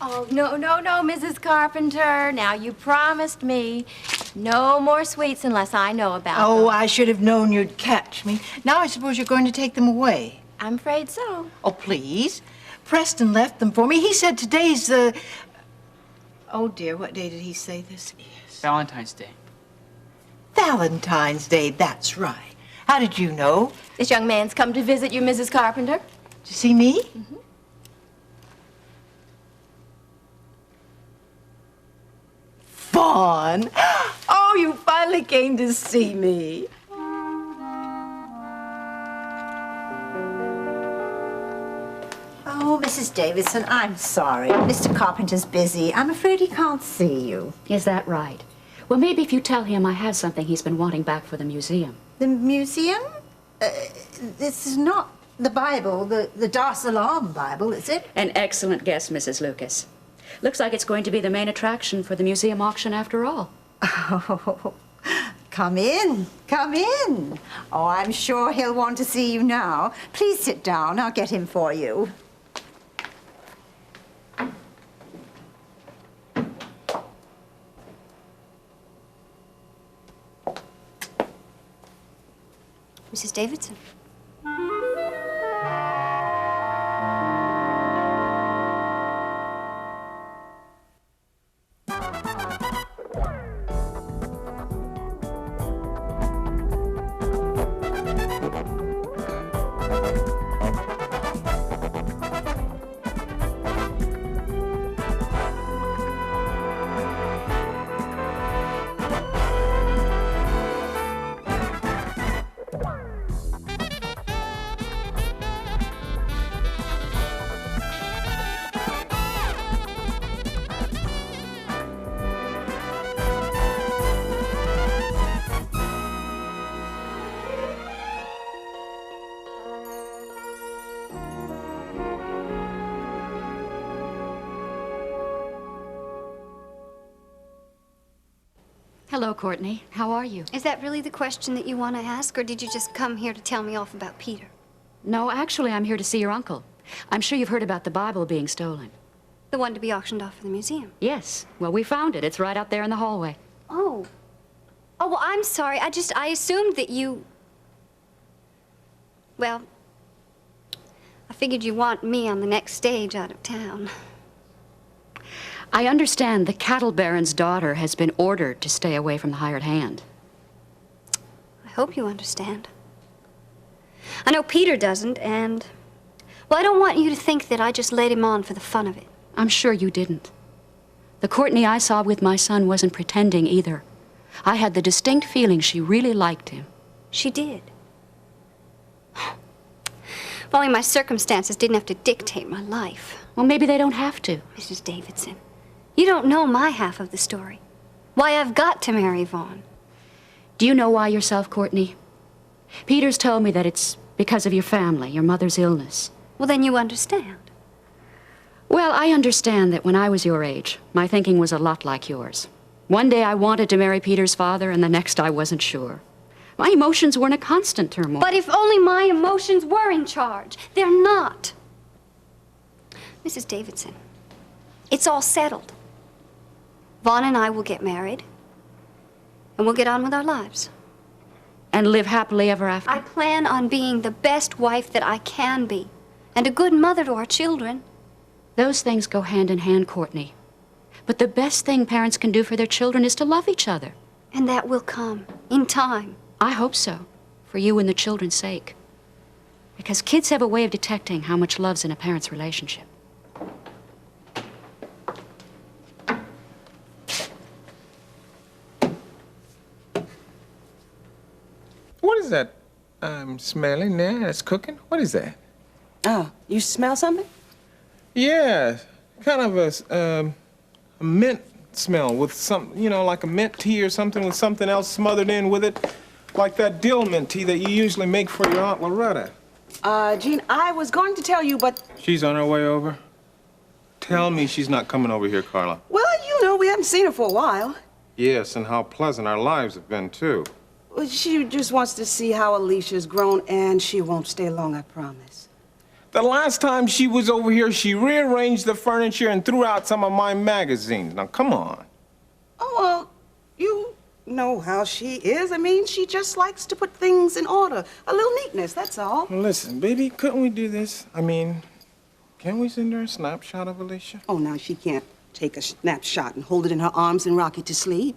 Oh, no, no, no, Mrs. Carpenter. Now, you promised me no more sweets unless I know about them. Oh, I should have known you'd catch me. Now I suppose you're going to take them away. I'm afraid so. Oh, please. Preston left them for me. He said today's the... Oh, dear, what day did he say this is? Valentine's Day. Valentine's Day, that's right. How did you know? This young man's come to visit you, Mrs. Carpenter. To see me? Mm-hmm. Fawn! Oh, you finally came to see me. Oh, Mrs. Davidson, I'm sorry. Mr. Carpenter's busy. I'm afraid he can't see you. Is that right? Well, maybe if you tell him I have something he's been wanting back for the museum. The museum? This is not the Bible, the Dar es Salaam Bible, is it? An excellent guess, Mrs. Lucas. Looks like it's going to be the main attraction for the museum auction after all. Oh, come in, come in. Oh, I'm sure he'll want to see you now. Please sit down. I'll get him for you. Mrs. Davidson. Hello, Courtney. How are you? Is that really the question that you want to ask, or did you just come here to tell me off about Peter? No, actually, I'm here to see your uncle. I'm sure you've heard about the Bible being stolen. The one to be auctioned off for the museum? Yes. Well, we found it. It's right out there in the hallway. Oh. Oh, well, I'm sorry. I assumed that you... Well, I figured you want me on the next stage out of town. I understand the cattle baron's daughter has been ordered to stay away from the hired hand. I hope you understand. I know Peter doesn't, and... Well, I don't want you to think that I just led him on for the fun of it. I'm sure you didn't. The Courtney I saw with my son wasn't pretending either. I had the distinct feeling she really liked him. She did. If only my circumstances didn't have to dictate my life. Well, maybe they don't have to. Mrs. Davidson, you don't know my half of the story. Why I've got to marry Vaughn. Do you know why yourself, Courtney? Peter's told me that it's because of your family, your mother's illness. Well, then you understand. Well, I understand that when I was your age, my thinking was a lot like yours. One day I wanted to marry Peter's father, and the next I wasn't sure. My emotions were in a constant turmoil. But if only my emotions were in charge. They're not. Mrs. Davidson, it's all settled. Vaughn and I will get married, and we'll get on with our lives. And live happily ever after? I plan on being the best wife that I can be, and a good mother to our children. Those things go hand in hand, Courtney. But the best thing parents can do for their children is to love each other. And that will come, in time. I hope so, for you and the children's sake. Because kids have a way of detecting how much love's in a parent's relationship. What is that I'm smelling there? That's cooking? What is that? Oh, you smell something? Yeah, kind of a mint smell with some, you know, like a mint tea or something with something else smothered in with it. Like that dill mint tea that you usually make for your Aunt Loretta. Jean, I was going to tell you, but... She's on her way over? Tell me she's not coming over here, Carla. Well, you know, we haven't seen her for a while. Yes, and how pleasant our lives have been, too. Well, she just wants to see how Alicia's grown, and she won't stay long, I promise. The last time she was over here, she rearranged the furniture and threw out some of my magazines. Now, come on. Oh, well, you know how she is. I mean, she just likes to put things in order. A little neatness, that's all. Well, listen, baby, couldn't we do this? I mean, can we send her a snapshot of Alicia? Oh, now she can't take a snapshot and hold it in her arms and rock it to sleep.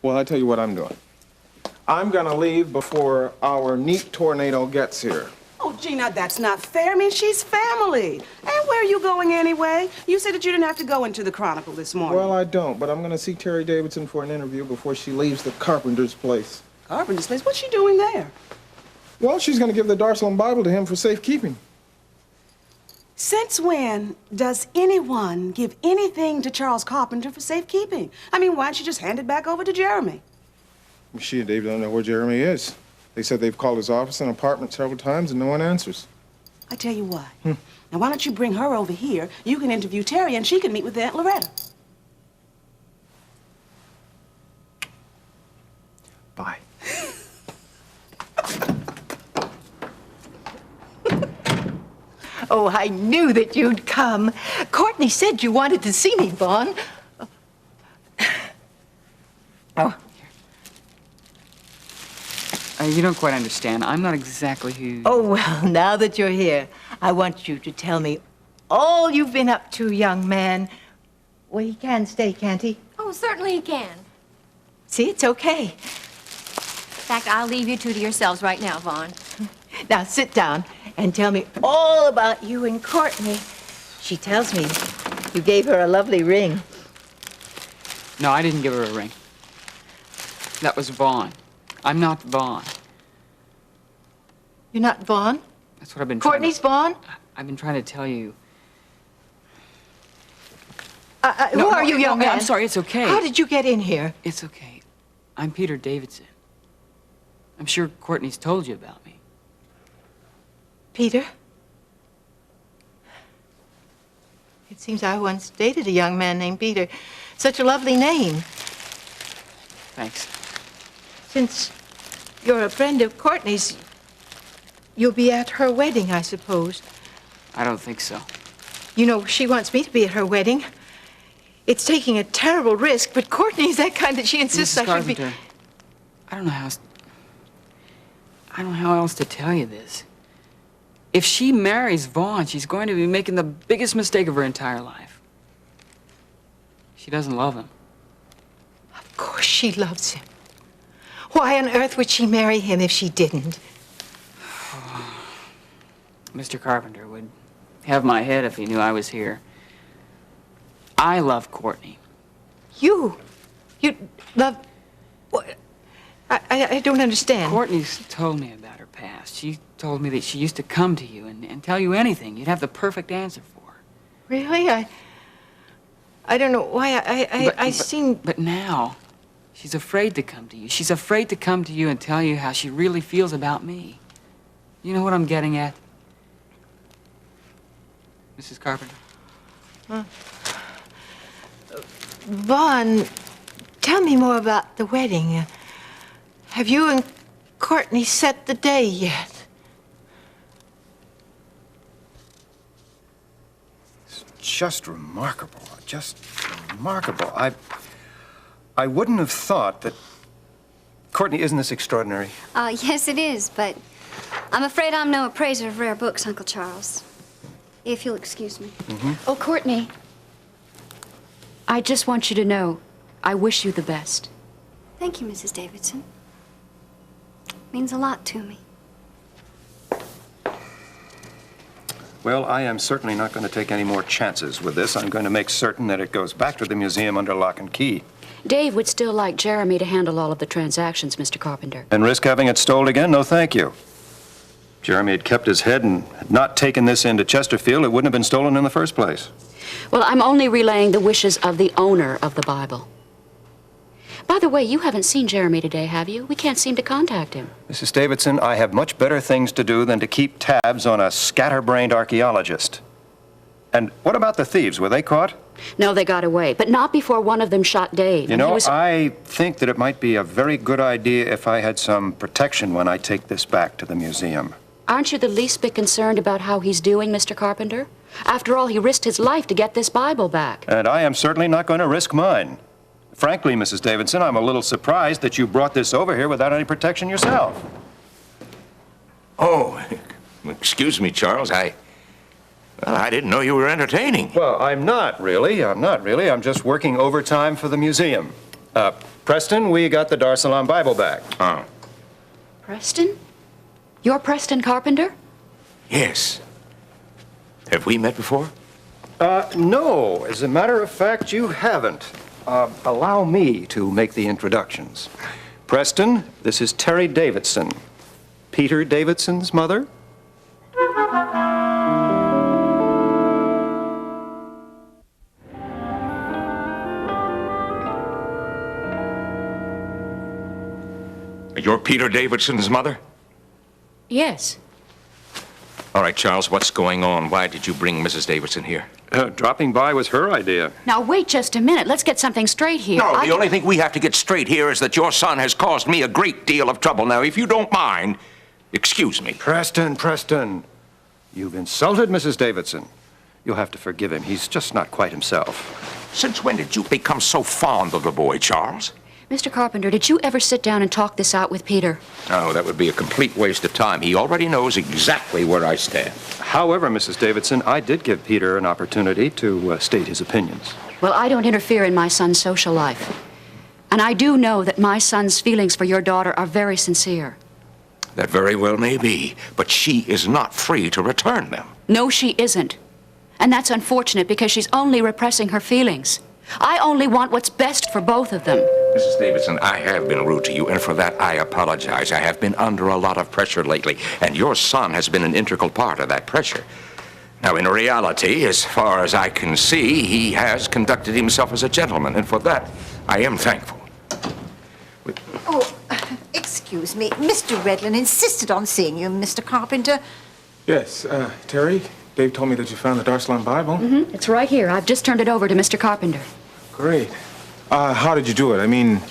Well, I tell you what I'm doing. I'm gonna leave before our neat tornado gets here. Oh, Gina, that's not fair. I mean, she's family. And where are you going anyway? You said that you didn't have to go into the Chronicle this morning. Well, I don't, but I'm gonna see Terry Davidson for an interview before she leaves the Carpenter's place. Carpenter's place? What's she doing there? Well, she's gonna give the Darceline Bible to him for safekeeping. Since when does anyone give anything to Charles Carpenter for safekeeping? I mean, why don't you just hand it back over to Jeremy? She and Dave don't know where Jeremy is. They said they've called his office and apartment several times and no one answers. I tell you what. Now, why don't you bring her over here? You can interview Terry and she can meet with Aunt Loretta. Bye. Oh, I knew that you'd come. Courtney said you wanted to see me, Vaughn. Oh. You don't quite understand. I'm not exactly who... Oh, well, now that you're here, I want you to tell me all you've been up to, young man. Well, he can stay, can't he? Oh, certainly he can. See, it's okay. In fact, I'll leave you two to yourselves right now, Vaughn. Now, sit down and tell me all about you and Courtney. She tells me you gave her a lovely ring. No, I didn't give her a ring. That was Vaughn. I'm not Vaughn. You're not Vaughn? That's what I've been Courtney's Vaughn? I've been trying to tell you. Who are you, young man? I'm sorry, it's okay. How did you get in here? It's okay. I'm Peter Davidson. I'm sure Courtney's told you about me. Peter? It seems I once dated a young man named Peter. Such a lovely name. Thanks. Since you're a friend of Courtney's, you'll be at her wedding, I suppose. I don't think so. You know, she wants me to be at her wedding. It's taking a terrible risk, but Courtney's that kind that she insists Mrs. I should be... Carpenter, I don't know how else to tell you this. If she marries Vaughn, she's going to be making the biggest mistake of her entire life. She doesn't love him. Of course she loves him. Why on earth would she marry him if she didn't? Mr. Carpenter would have my head if he knew I was here. I love Courtney. You love... What? I don't understand. Courtney's told me about her past. She told me that she used to come to you and tell you anything. You'd have the perfect answer for her. Really? I don't know why I seem... But now, she's afraid to come to you. She's afraid to come to you and tell you how she really feels about me. You know what I'm getting at? Mrs. Carpenter? Vaughn, tell me more about the wedding. Have you and Courtney set the day yet? It's just remarkable. Just remarkable. I wouldn't have thought that... Courtney, isn't this extraordinary? Yes, it is, but I'm afraid I'm no appraiser of rare books, Uncle Charles. If you'll excuse me. Oh, Courtney, I just want you to know I wish you the best. Thank you, Mrs. Davidson. Means a lot to me. Well, I am certainly not going to take any more chances with this. I'm going to make certain that it goes back to the museum under lock and key. Dave would still like Jeremy to handle all of the transactions, Mr. Carpenter. And risk having it stolen again? No, thank you. Jeremy had kept his head and had not taken this into Chesterfield, it wouldn't have been stolen in the first place. Well, I'm only relaying the wishes of the owner of the Bible. By the way, you haven't seen Jeremy today, have you? We can't seem to contact him. Mrs. Davidson, I have much better things to do than to keep tabs on a scatterbrained archaeologist. And what about the thieves? Were they caught? No, they got away, but not before one of them shot Dave. You know, I think that it might be a very good idea if I had some protection when I take this back to the museum. Aren't you the least bit concerned about how he's doing, Mr. Carpenter? After all, he risked his life to get this Bible back. And I am certainly not going to risk mine. Frankly, Mrs. Davidson, I'm a little surprised that you brought this over here without any protection yourself. Oh, excuse me, Charles. Well, I didn't know you were entertaining. Well, I'm not really. I'm just working overtime for the museum. Preston, we got the Dar es Salaam Bible back. Oh. Preston? You're Preston Carpenter? Yes. Have we met before? No. As a matter of fact, you haven't. Allow me to make the introductions. Preston, this is Terry Davidson, Peter Davidson's mother. You're Peter Davidson's mother? Yes. All right, Charles, what's going on? Why did you bring Mrs. Davidson here? Dropping by was her idea. Now, wait just a minute. Let's get something straight here. No, the only thing we have to get straight here is that your son has caused me a great deal of trouble. Now, if you don't mind, excuse me. Preston, you've insulted Mrs. Davidson. You'll have to forgive him. He's just not quite himself. Since when did you become so fond of the boy, Charles? Mr. Carpenter, did you ever sit down and talk this out with Peter? No, that would be a complete waste of time. He already knows exactly where I stand. However, Mrs. Davidson, I did give Peter an opportunity to state his opinions. Well, I don't interfere in my son's social life. And I do know that my son's feelings for your daughter are very sincere. That very well may be, but she is not free to return them. No, she isn't. And that's unfortunate because she's only repressing her feelings. I only want what's best for both of them. Mrs. Davidson, I have been rude to you, and for that I apologize. I have been under a lot of pressure lately, and your son has been an integral part of that pressure. Now, in reality, as far as I can see, he has conducted himself as a gentleman, and for that, I am thankful. Oh, excuse me. Mr. Redlin insisted on seeing you, Mr. Carpenter. Yes, Terry, Dave told me that you found the Dar es Salaam Bible. Mm-hmm. It's right here. I've just turned it over to Mr. Carpenter. Great. How did you do it? I mean,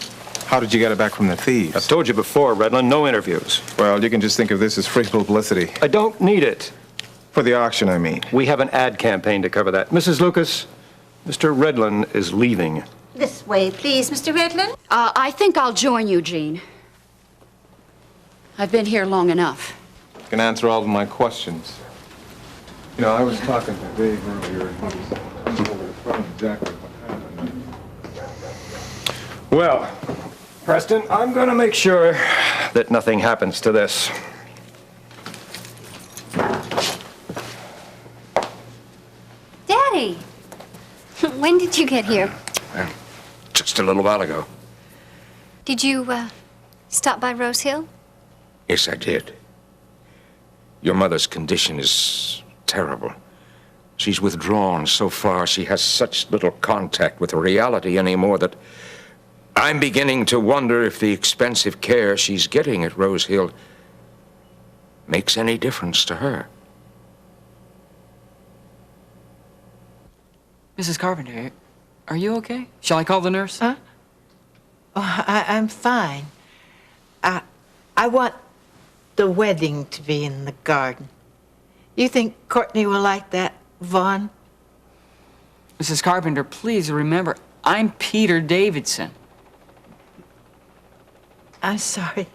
how did you get it back from the thieves? I've told you before, Redlin, no interviews. Well, you can just think of this as free publicity. I don't need it. For the auction, I mean. We have an ad campaign to cover that. Mrs. Lucas, Mr. Redlin is leaving. This way, please, Mr. Redlin. I think I'll join you, Jean. I've been here long enough. You can answer all of my questions. You know, I was talking to Dave earlier, and he was coming over to find exactly what happened. Well, Preston, I'm going to make sure that nothing happens to this. Daddy! When did you get here? Just a little while ago. Did you, stop by Rose Hill? Yes, I did. Your mother's condition is terrible. She's withdrawn so far. She has such little contact with reality anymore that I'm beginning to wonder if the expensive care she's getting at Rose Hill makes any difference to her. Mrs. Carpenter, are you okay? Shall I call the nurse? Huh? Oh, I'm fine. I want the wedding to be in the garden. You think Courtney will like that, Vaughn? Mrs. Carpenter, please remember, I'm Peter Davidson. I'm sorry.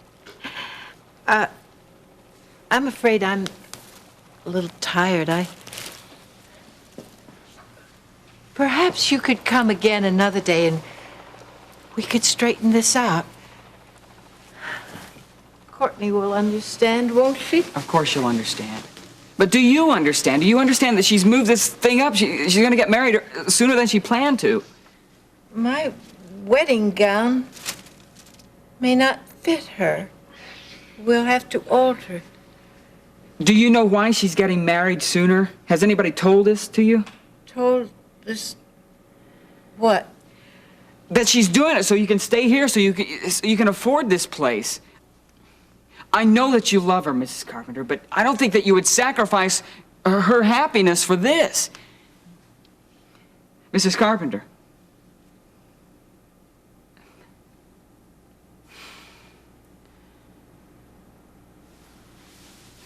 I'm afraid I'm a little tired. Perhaps you could come again another day and we could straighten this out. Courtney will understand, won't she? Of course she'll understand. But do you understand? Do you understand that she's moved this thing up? She's going to get married sooner than she planned to. My wedding gown may not fit her. We'll have to alter it. Do you know why she's getting married sooner? Has anybody told this to you? Told this what? That she's doing it so you can stay here, so you can afford this place. I know that you love her, Mrs. Carpenter, but I don't think that you would sacrifice her happiness for this. Mrs. Carpenter.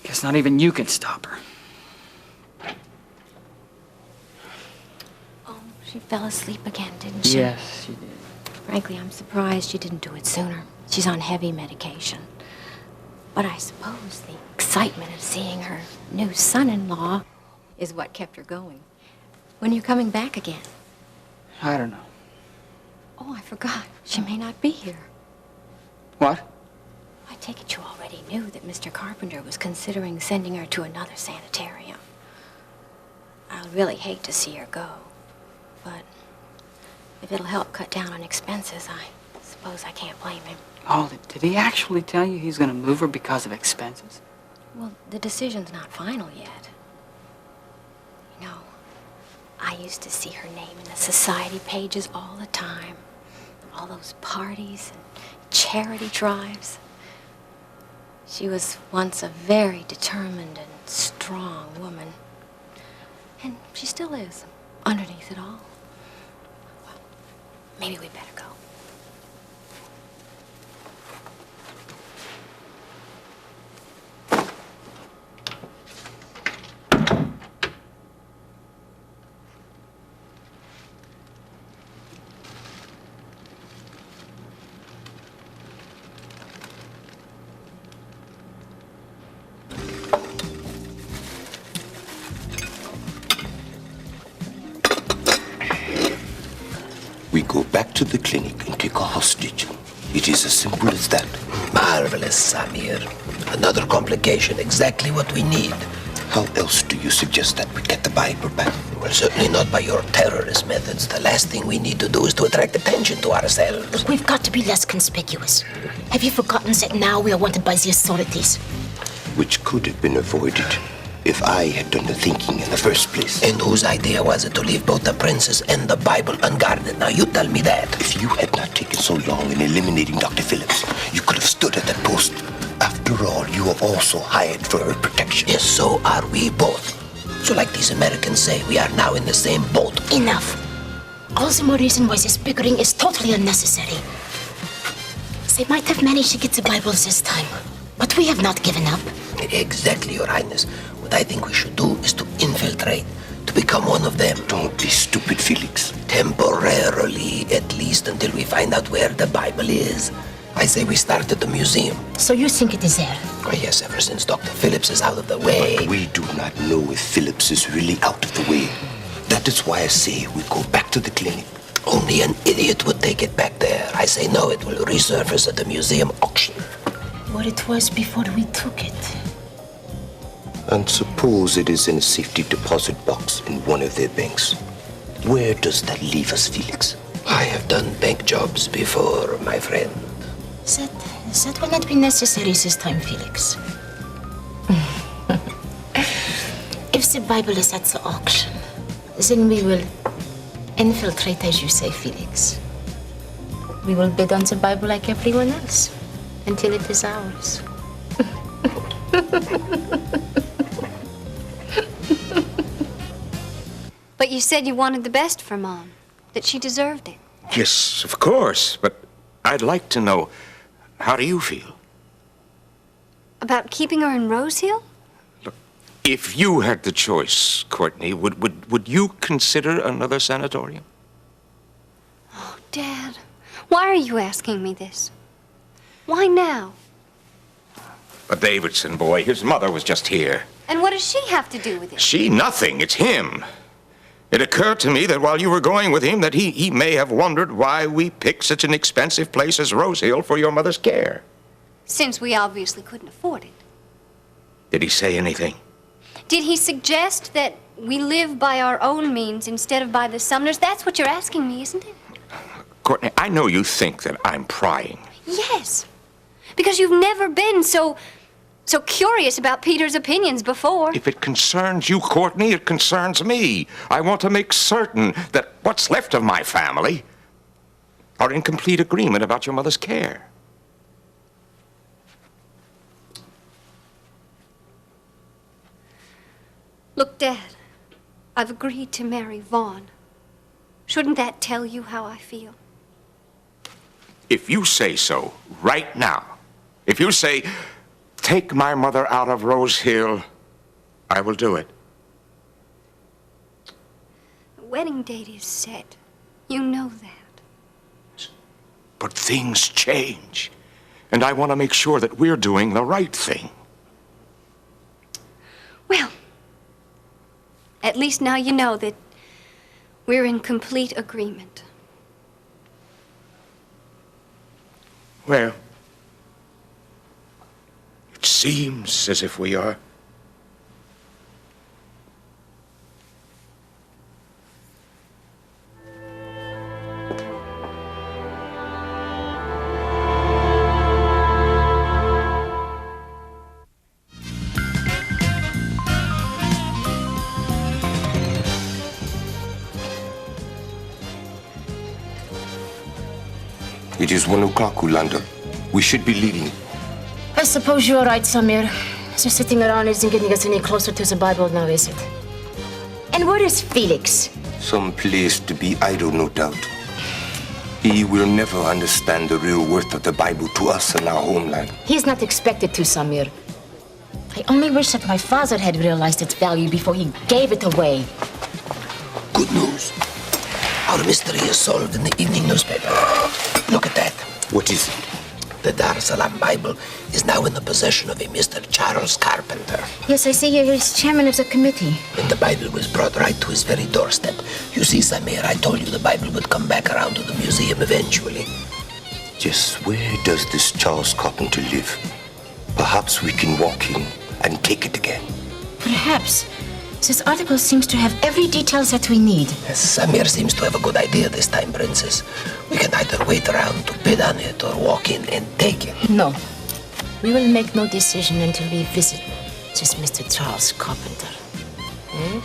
I Guess not even you can stop her. Oh, she fell asleep again, didn't she? Yes, she did. Frankly, I'm surprised she didn't do it sooner. She's on heavy medication. But I suppose the excitement of seeing her new son-in-law is what kept her going. When are you coming back again? I don't know. Oh, I forgot. She may not be here. What? I take it you already knew that Mr. Carpenter was considering sending her to another sanitarium. I'll really hate to see her go, but if it'll help cut down on expenses, I suppose I can't blame him. Oh, did he actually tell you he's going to move her because of expenses? Well, the decision's not final yet. You know, I used to see her name in the society pages all the time. All those parties and charity drives. She was once a very determined and strong woman. And she still is, underneath it all. Well, maybe we better go. We go back to the clinic and take a hostage. It is as simple as that. Marvelous, Samir. Another complication, exactly what we need. How else do you suggest that we get the Bible back? Well, certainly not by your terrorist methods. The last thing we need to do is to attract attention to ourselves. Look, we've got to be less conspicuous. Have you forgotten that now we are wanted by the authorities? Which could have been avoided if I had done the thinking in the first place. And whose idea was it to leave both the princess and the Bible unguarded? Now you tell me that. If you had not taken so long in eliminating Dr. Phillips, you could have stood at that post. After all, you are also hired for her protection. Yes, so are we both. So like these Americans say, we are now in the same boat. Enough. All the more reason why this bickering is totally unnecessary. They might have managed to get the Bibles this time, but we have not given up. Exactly, Your Highness. What I think we should do is to infiltrate, to become one of them. Don't be stupid, Felix. Temporarily, at least, until we find out where the Bible is. I say we start at the museum. So you think it is there? Oh, yes, ever since Dr. Phillips is out of the way. But we do not know if Phillips is really out of the way. That is why I say we go back to the clinic. Only an idiot would take it back there. I say no, it will resurface at the museum auction. What it was before we took it. And suppose it is in a safety deposit box in one of their banks. Where does that leave us, Felix? I have done bank jobs before, my friend. That will not be necessary this time, Felix. If the Bible is at the auction, then we will infiltrate, as you say, Felix. We will bid on the Bible like everyone else until it is ours. But you said you wanted the best for Mom, that she deserved it. Yes, of course, but I'd like to know, how do you feel? About keeping her in Rose Hill? Look, if you had the choice, Courtney, would you consider another sanatorium? Oh, Dad, why are you asking me this? Why now? A Davidson boy, his mother was just here. And what does she have to do with it? She, nothing, it's him. It occurred to me that while you were going with him, that he may have wondered why we picked such an expensive place as Rose Hill for your mother's care. Since we obviously couldn't afford it. Did he say anything? Did he suggest that we live by our own means instead of by the Sumners? That's what you're asking me, isn't it? Courtney, I know you think that I'm prying. Yes. Because you've never been so curious about Peter's opinions before. If it concerns you, Courtney, it concerns me. I want to make certain that what's left of my family are in complete agreement about your mother's care. Look, Dad, I've agreed to marry Vaughn. Shouldn't that tell you how I feel? If you say so right now, if you say, take my mother out of Rose Hill, I will do it. The wedding date is set. You know that. But things change, and I want to make sure that we're doing the right thing. Well, at least now you know that we're in complete agreement. Well, it seems as if we are. It is 1 o'clock, Ulander. We should be leaving. I suppose you're right, Samir. So sitting around isn't getting us any closer to the Bible now, is it? And where is Felix? Some place to be idle, no doubt. He will never understand the real worth of the Bible to us in our homeland. He's not expected to, Samir. I only wish that my father had realized its value before he gave it away. Good news. Our mystery is solved in the evening newspaper. Look at that. What is it? The Dar es Salaam Bible is now in the possession of a Mr. Charles Carpenter. Yes, I see here he's chairman of the committee. And the Bible was brought right to his very doorstep. You see, Samir, I told you the Bible would come back around to the museum eventually. Just where does this Charles Carpenter live? Perhaps we can walk in and take it again. Perhaps. This article seems to have every detail that we need. Yes, Samir seems to have a good idea this time, Princess. We can either wait around to bid on it or walk in and take it. No. We will make no decision until we visit this Mr. Charles Carpenter. Hmm?